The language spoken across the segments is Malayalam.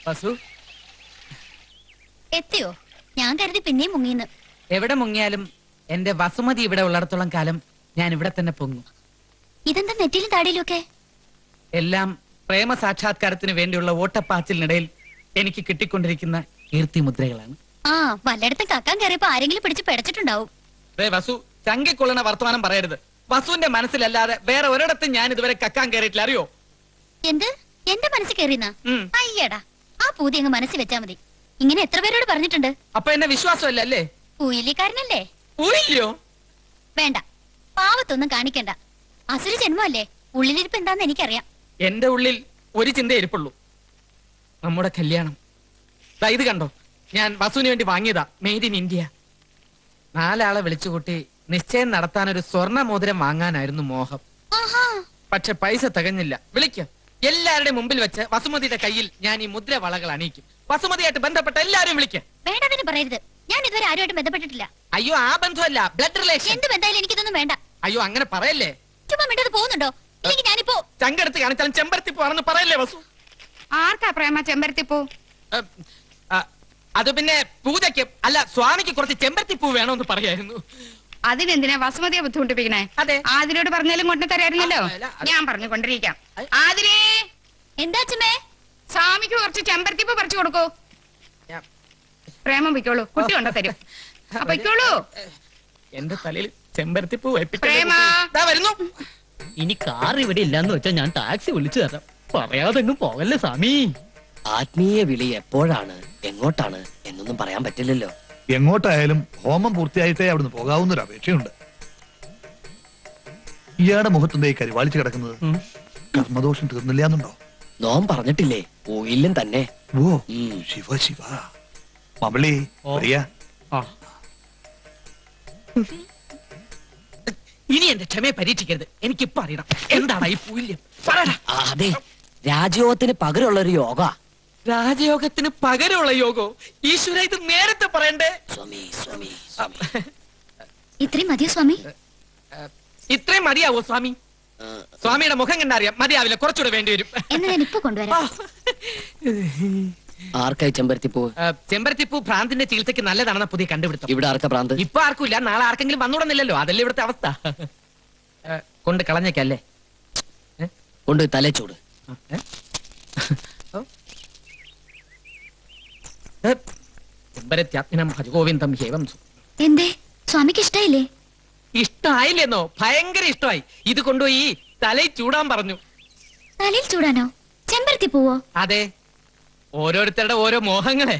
വസു എത്തിയോ? ഞാൻ കരുതി പിന്നെയും മുങ്ങിന്ന്. എവിടെ മുങ്ങിയാലും എന്റെ വസുമതി ഇവിടെ ഉള്ളിടത്തോളം കാലം ഞാൻ ഇവിടെ തന്നെ പൊങ്ങും. ഇതെന്താ നെറ്റിലും താടിയിലും ഒക്കെ? എല്ലാം പ്രേമ സാക്ഷാത്കാരത്തിന് വേണ്ടിയുള്ള ഓട്ടപ്പാച്ചിലിനിടയിൽ എനിക്ക് കിട്ടിക്കൊണ്ടിരിക്കുന്ന കീർത്തി മുദ്രകളാണ്. ആ, വല്ലയിടത്തും കക്കാൻ കയറിയപ്പോ ആരെങ്കിലും പിടിച്ച് പിടച്ചിട്ടുണ്ടാവും. വസു ചങ്കിക്കൊള്ളണ വർത്തമാനം പറയരുത്. വസുവിന്റെ മനസ്സിലല്ലാതെ വേറെ ഒരിടത്തും ഞാൻ ഇതുവരെ കക്കാൻ കയറിയിട്ടില്ല, അറിയോ? എന്ത്? എന്റെ മനസ്സിൽ കയറിയെന്നാ? അയ്യടാ, ആ പൂതി അങ്ങ് മനസ്സിൽ വെച്ചാ മതി. ഇങ്ങനെ എത്ര പേരോട് പറഞ്ഞിട്ടുണ്ട്. അപ്പൊ എന്നെ വിശ്വാസമല്ല അല്ലേ? പൂയിലിക്കാരനല്ലേ? പൂയില്ലയോ? വേണ്ട, പാവത്തൊന്നും കാണിക്കണ്ട. അസുര ജന്മല്ലേ, ഉള്ളിലിരിപ്പ് എന്താന്ന് എനിക്കറിയാം. എന്റെ ഉള്ളിൽ ഒരു ചിന്ത ഇരിപ്പുള്ളൂ, നമ്മുടെ കല്യാണം. ഇത് കണ്ടോ, ഞാൻ വസുവിന് വേണ്ടി വാങ്ങിയതാ, മെയ്ഡ് ഇൻ ഇന്ത്യ. 4 ആളെ വിളിച്ചുകൂട്ടി നിശ്ചയം നടത്താൻ ഒരു സ്വർണ്ണ മോതിരം വാങ്ങാനായിരുന്നു മോഹം. പക്ഷെ പൈസ തികഞ്ഞില്ല. വിളിക്ക, എല്ലാവരുടെയും മുമ്പിൽ വെച്ച് വസുമതിയുടെ കയ്യിൽ ഞാൻ ഈ മുദ്ര വളകൾ അണിയിക്കും. വസുമതിയായിട്ട് ബന്ധപ്പെട്ട എല്ലാവരും വിളിക്ക. വേണ്ടതിന് പറയരുത്, ഞാൻ ഇതുവരെ ആരുമായിട്ട് ബന്ധപ്പെട്ടിട്ടില്ല. അയ്യോ, ആ ബന്ധമല്ല, ബ്ലഡ് റിലേഷൻ. എന്ത് ബന്ധമായാലും എനിക്കിതൊന്നും വേണ്ട. അയ്യോ, അങ്ങനെ പറയല്ലേ. ചുമ്മാ മിണ്ടത് പോകുന്നുണ്ടോ? ഇല്ലെങ്കിൽ ഞാനിപ്പോ ചങ്കെടുത്ത് കാണിച്ചാലും ചെമ്പരത്തിപ്പൂ ആണെന്ന് പറയല്ലേ വസു. ആർക്കാ പ്രേമ ചെമ്പരത്തിപ്പൂ? അത് പിന്നെ പൂജയ്ക്ക് അല്ല, സ്വാമിക്ക് കുറച്ച് ചെമ്പരത്തിപ്പൂ വേണമെന്ന് പറയായിരുന്നു. അതിനെന്തിനാ വസുമതിയെ ബുദ്ധിമുട്ടിപ്പിക്കണേ? അതെ, ആതിരോട് പറഞ്ഞാലും കൊണ്ടു തരായിരുന്നല്ലോ. ഞാൻ പറഞ്ഞു കൊണ്ടിരിക്കാം. ആതിരേ, എന്താ അച്ഛമ്മേ? സ്വാമിക്ക് കുറച്ച് ചെമ്പരത്തിപ്പൂ പറിച്ചു കൊടുക്കൂ. പ്രേമം വയ്ക്കോളൂ, കുട്ടി കൊണ്ടു തരും. അപ്പൊ വയ്ക്കോളൂ. എന്റെ തലയിൽ ചെമ്പരത്തിപ്പൂ പ്രേമ വരുന്നു. ഇനി കാർ ഇവിടെ ഇല്ലാന്ന് വെച്ചാൽ ഞാൻ ടാക്സി വിളിച്ചു തരാം. പറയാതെങ്ങും പോകല്ലേ സ്വാമി. ആത്മീയ വിളി എപ്പോഴാണ് എങ്ങോട്ടാണ് എന്നൊന്നും പറയാൻ പറ്റില്ലല്ലോ. എങ്ങോട്ടായാലും ഹോമം പൂർത്തിയായിട്ടേ അവിടുന്ന് പോകാവുന്നൊരു അപേക്ഷയുണ്ട്. ഇയാളുടെ മുഖത്തുണ്ടേ കരിവാളിച്ച് കിടക്കുന്നത്. കർമ്മദോഷം തീർന്നില്ല എന്നുണ്ടോ? നോം പറഞ്ഞിട്ടില്ലേ, ഓയിലും തന്നെ. ഓ ശിവ ശിവ. മകളി പ്രിയ, ഇനി എന്റെ ക്ഷമയെ പരീക്ഷിക്കരുത്. എനിക്കിപ്പോ അറിയണം എന്താണ് ഈ പൂല്യം. അതെ, രാജയോഗത്തിന് പകരമുള്ള ഒരു യോഗ. രാജയോഗത്തിന് പകരമുള്ള യോഗോ? ഈശ്വര, ഇത് നേരത്തെ പറയണ്ടേ? സ്വാമി സ്വാമി ഇത്രയും മതിയോ സ്വാമി? ഇത്രയും മതിയാവോ സ്വാമി? സ്വാമിയുടെ മുഖം കണ്ടറിയാം മതിയാവില്ല, കുറച്ചുകൂടെ വേണ്ടി വരും. എന്നാ ഞാൻ ഇപ്പൊ കൊണ്ടുവരാം. ആർക്കായി ചെമ്പരത്തിപ്പൂ? ചെമ്പരത്തിപ്പൂ ഭ്രാന്തിന്റെ ചികിത്സയ്ക്ക് നല്ലതാണെന്ന പുതിയ കണ്ടുപിടുത്തം. ഇവിടെ ആർക്കാ ഭ്രാന്ത്? ഇപ്പൊ ആർക്കില്ല, നാളെ ആർക്കെങ്കിലും വന്നുകൂടുന്നില്ലല്ലോ. അതല്ലേ ഇവിടുത്തെ അവസ്ഥ. കൊണ്ട് കളഞ്ഞേക്കല്ലേ, കൊണ്ട് തലച്ചൂട്. ചെമ്പരത്യാത്മനം ഭജഗോവിന്ദം ഹേവം. എന്തേ, സ്വാമിക്ക് ഇഷ്ടായില്ലേ? ഇഷ്ടമായില്ലെന്നോ? ഭയങ്കര ഇഷ്ടമായി. ഇത് കൊണ്ടുപോയി തലയിൽ ചൂടാൻ പറഞ്ഞു. തലയിൽ ചൂടാനോ? ചെമ്പരത്തി പൂവോ? അതെ, ഓരോരുത്തരുടെ ഓരോ മോഹങ്ങളെ.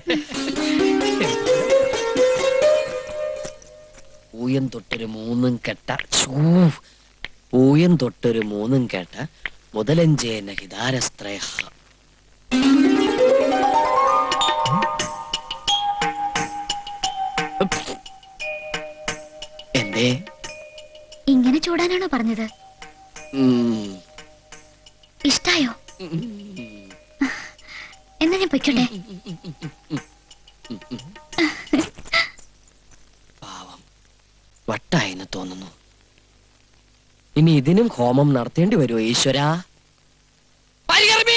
പൂയം തൊട്ടൊരു മൂന്നും കെട്ട പൂയം തൊട്ടൊരു മൂന്നും കേട്ട മുതലഞ്ചേന ഹിതാരസ്ത്രയ. എന്തേ ഇങ്ങനെ ചൂടാനാണോ പറഞ്ഞത്? ഇഷ്ടായോ? എന്നാ ഞാൻ പൊയ്ക്കോട്ടെ. പാവം വട്ടായെന്ന് തോന്നുന്നു. ഇനി ഇതിനും ഹോമം നടത്തേണ്ടി വരുമോ ഈശ്വരാ?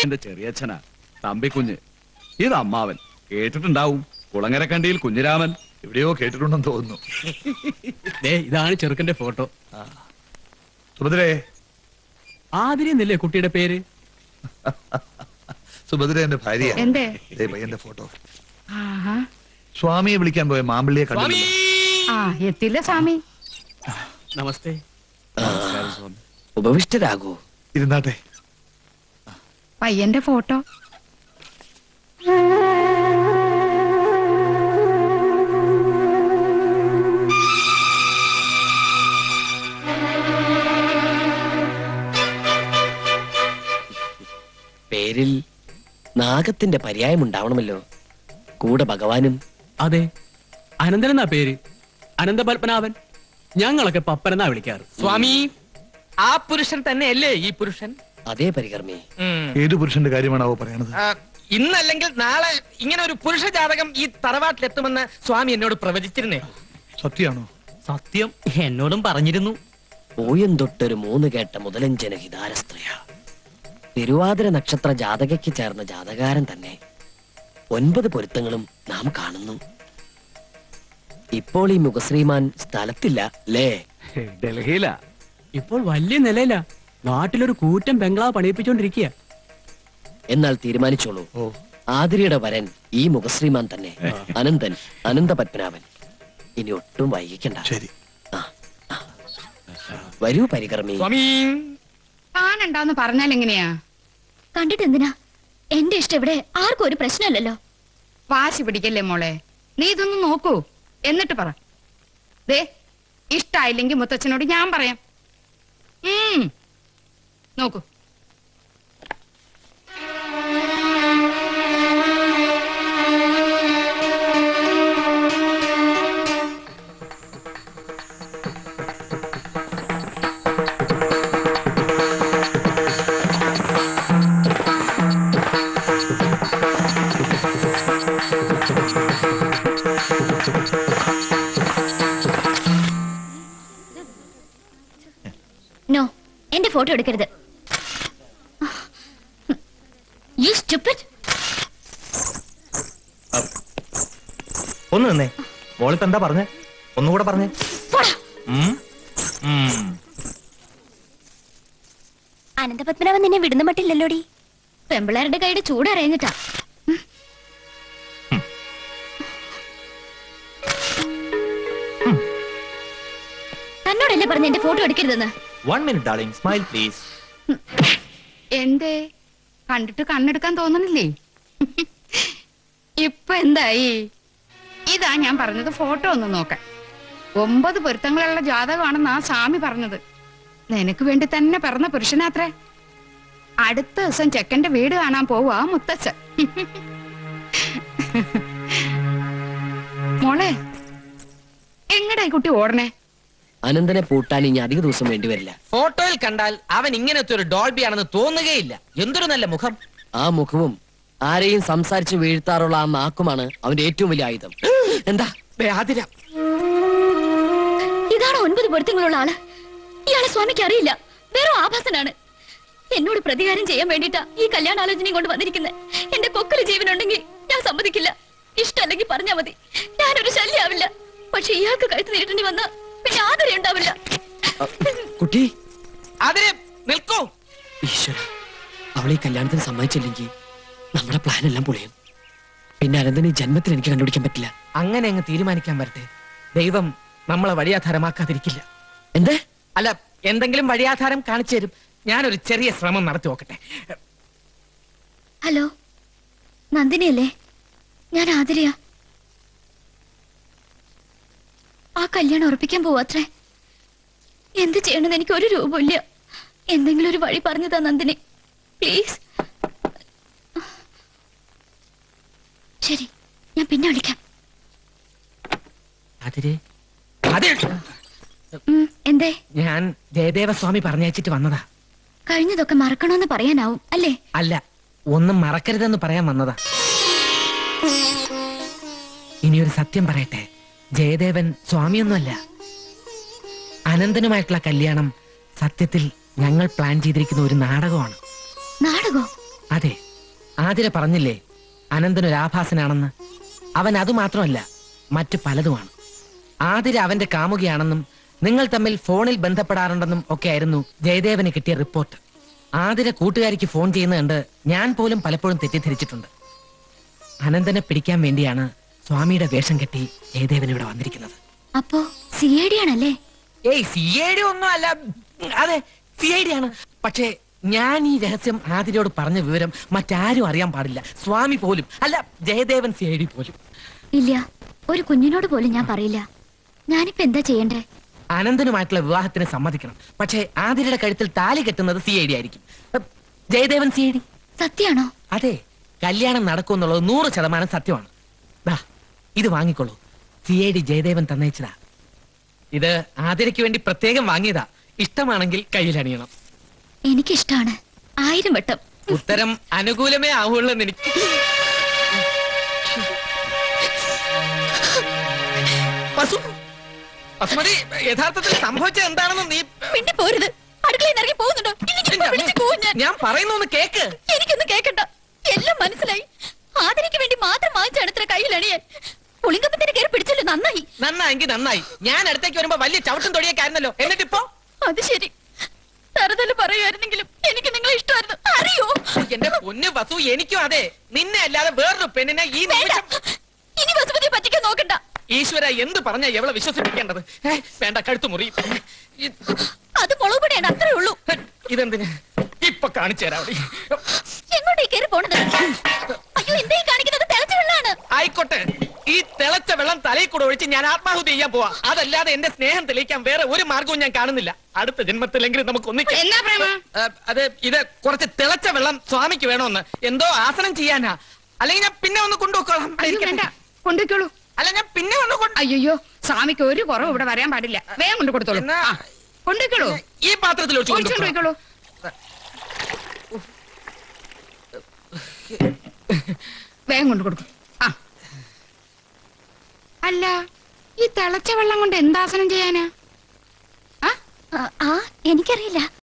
എന്റെ ചെറിയച്ഛനാ തമ്പിക്കുഞ്ഞ്. ഇത് അമ്മാവൻ. കേട്ടിട്ടുണ്ടാവും, കുളങ്ങരക്കണ്ടിയിൽ കുഞ്ഞിരാമൻ. എവിടെയോ കേട്ടിട്ടുണ്ടെന്ന് തോന്നുന്നു. ഇതാണ് ചെറുക്കന്റെ ഫോട്ടോ. സുഭദ്രേ. ആതിരി എന്നല്ലേ കുട്ടിയുടെ പേര്? സുഭദ്ര എന്റെ ഭാര്യ. എന്തേ പയ്യന്റെ ഫോട്ടോ. സ്വാമിയെ വിളിക്കാൻ പോയ മാമ്പിള്ളിയെ കണ്ടില്ല. ആ, എത്തില്ല സ്വാമി. നമസ്തേ. ഉപവിഷ്ടരാകൂ. ഇരുന്നാട്ടെ. പയ്യന്റെ ഫോട്ടോ. പേരിൽ നാഗത്തിന്റെ പര്യായം ഉണ്ടാവണമല്ലോ. കൂടെ ഭഗവാനും. അതെ, അനന്തൻ എന്നാ പേര്. അനന്തപത്മനാഭൻ. ഞങ്ങളൊക്കെ പപ്പനെന്നാ വിളിക്കാറ്. സ്വാമി, ആ പുരുഷൻ തന്നെയല്ലേ ഈ പുരുഷൻ? അതേ പരികർമ്മേ. ഏതു പുരുഷന്റെ കാര്യമാണാവോ പറയണത്? ഇന്നല്ലെങ്കിൽ നാളെ ഇങ്ങനെ ഒരു പുരുഷ ജാതകം ഈ തറവാട്ടിലെത്തുമെന്ന് സ്വാമി എന്നോട് പ്രവചിച്ചിരുന്നേ. സത്യാണോ? സത്യം, എന്നോടും പറഞ്ഞിരുന്നു. പൂയം തൊട്ടൊരു മൂന്ന് കേട്ട മുതലഞ്ചന ഹിതാരസ്ത്രയ. തിരുവാതിര നക്ഷത്ര ജാതകയ്ക്ക് ചേർന്ന ജാതകാരൻ തന്നെ. 9 പൊരുത്തങ്ങളും നാം കാണുന്നു. ഇപ്പോൾ ഈ മുഖശ്രീമാൻ സ്ഥലത്തില്ല അല്ലേ? ഡൽഹിയിലാ. ഇപ്പോൾ വലിയ നിലയില നാട്ടിലൊരു കൂറ്റൻ ബംഗ്ലാവ് പണിയിപ്പിച്ചോണ്ടിരിക്കുക. എന്നാൽ തീരുമാനിച്ചോളൂ. ആതിരയുടെ വരൻ ഈ മുഖശ്രീമാൻ തന്നെ, അനന്തൻ, അനന്തപത്മനാഭൻ. ഇനി ഒട്ടും വൈകിക്കണ്ട. ശരി. വരൂ പരികർമ്മി. സ്വാമി താനുണ്ടാന്ന് പറഞ്ഞാൽ എങ്ങനെയാ? കണ്ടിട്ട് എന്തിനാ? എന്റെ ഇഷ്ടം ഇവിടെ ആർക്കും ഒരു പ്രശ്നമല്ലല്ലോ. വാശി പിടിക്കല്ലേ മോളെ, നീ ഇതൊന്ന് നോക്കൂ എന്നിട്ട് പറ. ദേ ഇഷ്ടായില്ലെങ്കിൽ മുത്തച്ഛനോട് ഞാൻ പറയാം. നോക്കൂ. നോ, എന്റെ ഫോട്ടോ എടുക്കരുത്. You stupid. ഒന്ന് നിന്നേ. മോളിപ്പോ എന്താ പറഞ്ഞേ? ഒന്നുകൂടെ പറഞ്ഞേ. പോടാ. ഉം. ഉം. അനന്തപത്മനാഭൻ നിന്നെ വിടുന്ന മട്ടില്ലല്ലോടി. പെമ്പിളാരുടെ കൈയുടെ ചൂടറിഞ്ഞിട്ടാ. തന്നോടല്ലേ പറഞ്ഞ എന്റെ photo എടുക്കരുതെന്ന്? 1 minute, darling. Smile, please. എന്തേ കണ്ടിട്ട് കണ്ണെടുക്കാൻ തോന്നണില്ലേ? ഇപ്പൊ എന്തായി? ഇതാ ഞാൻ പറഞ്ഞത്, ഫോട്ടോ ഒന്ന് നോക്കാൻ. 9 പൊരുത്തങ്ങളുള്ള ജാതകമാണെന്ന് ആ സ്വാമി പറഞ്ഞത്. നിനക്ക് വേണ്ടി തന്നെ പിറന്ന പുരുഷനാത്രേ. അടുത്ത ദിവസം ചെക്കന്റെ വീട് കാണാൻ പോവാ മുത്തച്ഛൻ. മോളെ, എങ്ങടായി കുട്ടി ഓടണേ? അനന്തനെ പൂട്ടാൻ ഇനി അധിക ദിവസം വേണ്ടിവരില്ല. ഫോട്ടോയിൽ കണ്ടാൽ അവൻ ഇങ്ങനത്തെ ഒരു ഡോൾബി ആണെന്ന് തോന്നുകയില്ല. എന്തൊരു നല്ല മുഖം. ആ മുഖവും ആരെയും സംസാരിച്ച് വീഴ്ത്താറുള്ള ആ നാക്കുമാണ് അവന്റെ ഏറ്റവും വലിയ ആയുധം. എന്താ? ആതിര ഇതാണ് 9 പൊരുത്തങ്ങളുള്ള ആള്. ഇയാളെ സ്വാമിക്ക് അറിയില്ല, വേറെ ആഭാസനാണ്. എന്നോട് പ്രതികാരം ചെയ്യാൻ വേണ്ടിട്ടാ ഈ കല്യാണാലോചനയും കൊണ്ട് വന്നിരിക്കുന്നത്. എന്റെ കൊക്കല് ജീവനുണ്ടെങ്കിൽ ഞാൻ സമ്മതിക്കില്ല. ഇഷ്ടമല്ലെങ്കിൽ പറഞ്ഞാ മതി, ഞാനൊരു ശല്യാവില്ല. പക്ഷെ ഇയാൾക്ക് കഴുത്ത് നേരിട്ടേണ്ടി വന്ന പിന്നെ ആദരം ഉണ്ടാവില്ല. കുട്ടി, ആതിര നിൽക്കൂ. ഈശ്വര, അവളെ ഈ കല്യാണത്തിന് സമ്മതിച്ചില്ലെങ്കിൽ നമ്മുടെ പ്ലാൻ എല്ലാം പൊളിയും. പിന്നെ അനന്തനെ ഈ ജന്മത്തിൽ എനിക്ക് കണ്ടുപിടിക്കാൻ പറ്റില്ല. അങ്ങനെ അങ്ങ് തീരുമാനിക്കാൻ വരട്ടെ. ദൈവം നമ്മളെ വഴിയാധാരമാക്കാതിരിക്കില്ല. എന്തേ? അല്ല, എന്തെങ്കിലും വഴിയാധാരം കാണിച്ചു തരും. ഞാനൊരു ചെറിയ ശ്രമം നടത്തി നോക്കട്ടെ. ഹലോ, നന്ദിനിയല്ലേ? ഞാൻ ആതിരയാ. ആ കല്യാണം ഉറപ്പിക്കാൻ പോവാത്രേ. എന്ത് ചെയ്യണമെന്ന് എനിക്ക് ഒരു രൂപമില്ല. എന്തെങ്കിലും ഒരു വഴി പറഞ്ഞു താ നന്ദിനി, പ്ലീസ്. ശരി, ഞാൻ പിന്നെ വിളിക്കാം. ആതിരേ, എന്തേ? ഞാൻ ജയദേവസ്വാമി പറഞ്ഞയച്ചിട്ട് വന്നതാ. കഴിഞ്ഞതൊക്കെ മറക്കണമെന്ന് പറയാനാവും അല്ലേ? അല്ല, ഒന്നും മറക്കരുതെന്ന് പറയാൻ വന്നതാ. ഇനിയൊരു സത്യം പറയട്ടെ, ജയദേവൻ സ്വാമിയൊന്നുമല്ല. അനന്തനുമായിട്ടുള്ള കല്യാണം സത്യത്തിൽ ഞങ്ങൾ പ്ലാൻ ചെയ്തിരിക്കുന്ന ഒരു നാടകമാണ്. നാടകോ? അതെ, ആതിര പറഞ്ഞില്ലേ അനന്തനൊരു ആഭാസനാണെന്ന്. അവൻ അതുമാത്രമല്ല, മറ്റു പലതുമാണ്. ആതിര അവന്റെ കാമുകിയാണെന്നും നിങ്ങൾ തമ്മിൽ ഫോണിൽ ബന്ധപ്പെടാറുണ്ടെന്നും ഒക്കെ ആയിരുന്നു ജയദേവന് കിട്ടിയ റിപ്പോർട്ട്. ആതിര കൂട്ടുകാരിക്ക് ഫോൺ ചെയ്യുന്നത് കണ്ട് ഞാൻ പോലും പലപ്പോഴും തെറ്റിദ്ധരിച്ചിട്ടുണ്ട്. അനന്തനെ പിടിക്കാൻ വേണ്ടിയാണ് സ്വാമിയുടെ വേഷം കെട്ടി ജയദേവൻ ഇവിടെ വന്നിരിക്കുന്നത്. അപ്പോ CID ആണല്ലേ? ഏയ്, CID ഒന്നും അല്ല. അതെ, CID ആണ്. പക്ഷേ ഞാൻ ഈ രഹസ്യം ആതിരയോട് പറഞ്ഞ വിവരം മറ്റാരും അറിയാൻ പാടില്ല. സ്വാമി പോലും അല്ല, ജയദേവൻ CID പോലും ഇല്ല. ഒരു കുഞ്ഞിനോട് പോലും ഞാൻ പറയില്ല. ഞാനിപ്പോ എന്താ ചെയ്യണ്ടേ? അനന്തനുമായിട്ടുള്ള വിവാഹത്തിന് സമ്മതിക്കണം. പക്ഷേ ആതിരയുടെ കഴുത്തിൽ താലി കെട്ടുന്നത് CID ആയിരിക്കും. ജയദേവൻ CID. സത്യാണോ? അതെ, കല്യാണം നടക്കുമെന്നുള്ളത് 100% സത്യമാണ്. ദാ, ഇത് വാങ്ങിക്കോളൂ. CID ജയദേവൻ തന്നയച്ചതാ. ഇത് ആതിരയ്ക്ക് വേണ്ടി പ്രത്യേകം വാങ്ങിയതാ. ഇഷ്ടമാണെങ്കിൽ കയ്യിലണിയണം. എനിക്കിഷ്ടാണ്, 1000 വട്ടം. ഉത്തരം അനുകൂലമേ ആവുള്ളൂ എന്ന് എനിക്ക്. പസുമതി, യഥാർത്ഥത്തിൽ സംഭവിച്ചത് എന്താണെന്ന് നീ പിന്നെ പോരുത്. അടുക്കളയിൽ ഇറങ്ങി പോകുന്നുണ്ടോ? ഇല്ലെങ്കിൽ ഇപ്പൊ വിളിച്ച് പോവും ഞാൻ. ഞാൻ പറയുന്നു ഒന്ന് കേക്ക്. എനിക്കൊന്നും കേക്കണ്ട, എല്ലാം മനസ്സിലായി. ആദരയ്ക്ക് വേണ്ടി മാത്രം കയ്യിലണിയാൻ പുളിങ്കപ്പത്തിന് കയറി പിടിച്ചല്ലോ, നന്നായി. നന്നായെങ്കിൽ നന്നായി. ഞാൻ അടുത്തേക്ക് വരുമ്പോ വലിയ ചവിട്ടും തൊടിയൊക്കെ ആയിരുന്നല്ലോ. എന്നിട്ടിപ്പോ അത് ശരി. തറുതല് പറയുമായിരുന്നെങ്കിലും എനിക്ക് നിങ്ങളെ ഇഷ്ടമായിരുന്നു, അറിയോ? എന്റെ പൊന്നു വസു, എനിക്കും അതെ. നിന്നെ അല്ലാതെ വേറൊരു പെണ്ണിനെ ഈ വേണ്ട. നിമിഷം. ഇനി വസുമതിയെ പറ്റിക്കാൻ നോക്കണ്ട. ഈശ്വര, എന്ത് പറഞ്ഞാ എവളെ വിശ്വസിപ്പിക്കേണ്ടത്? വേണ്ട, കഴുത്തു മുറി. അത് മുളകുപൊടിയാണ്, അത്രേ ഉള്ളൂ. ഇതെന്തിന്? ഇപ്പൊ കാണിച്ചു തരാം. എങ്ങോട്ടേ കയറി പോണത്? അയ്യോ, എന്തേ കാണിക്കുന്നത്? തിളച്ച വെള്ളമാണ്. ആയിക്കോട്ടെ, ഈ തിളച്ച വെള്ളം തലയിൽ കൂടെ ഒഴിച്ച് ഞാൻ ആത്മാഹുതി ചെയ്യാൻ പോവാ. അതല്ലാതെ എന്റെ സ്നേഹം തെളിയിക്കാൻ വേറെ ഒരു മാർഗവും ഞാൻ കാണുന്നില്ല. അടുത്ത ജന്മത്തിലെങ്കിലും നമുക്ക് ഒന്നിക്കാം. എന്നാ പ്രേമ? അത് ഇത് കുറച്ച് തിളച്ച വെള്ളം സ്വാമിക്ക് വേണമെന്ന്. എന്തോ ആസനം ചെയ്യാനാ. അല്ലെങ്കിൽ ഞാൻ പിന്നെ ഒന്ന് കൊണ്ടുപോക്കോളാം. അയ്യോ വേണ്ട, കൊണ്ടുവയ്ക്കോളൂ. അല്ല, ഞാൻ പിന്നെ ഒന്ന് അയ്യോ, സ്വാമിക്ക് ഒരു കുറവ് ഇവിടെ വരാൻ പാടില്ല. വേഗം കൊണ്ട് കൊടുത്തോളൂ. എന്നാ- ആ, കൊണ്ടുവയ്ക്കോളൂ. ഈ പാത്രത്തിൽ ഒഴിച്ച് ഒഴിച്ചോണ്ട് കൊണ്ടുപോക്കോളാം. പോയിക്കോളൂ. വേഗം കൊണ്ട് കൊടുക്കും. ആ, അല്ല, ഈ തിളച്ച വെള്ളം കൊണ്ട് എന്താസനം ചെയ്യാനാ? എനിക്കറിയില്ല.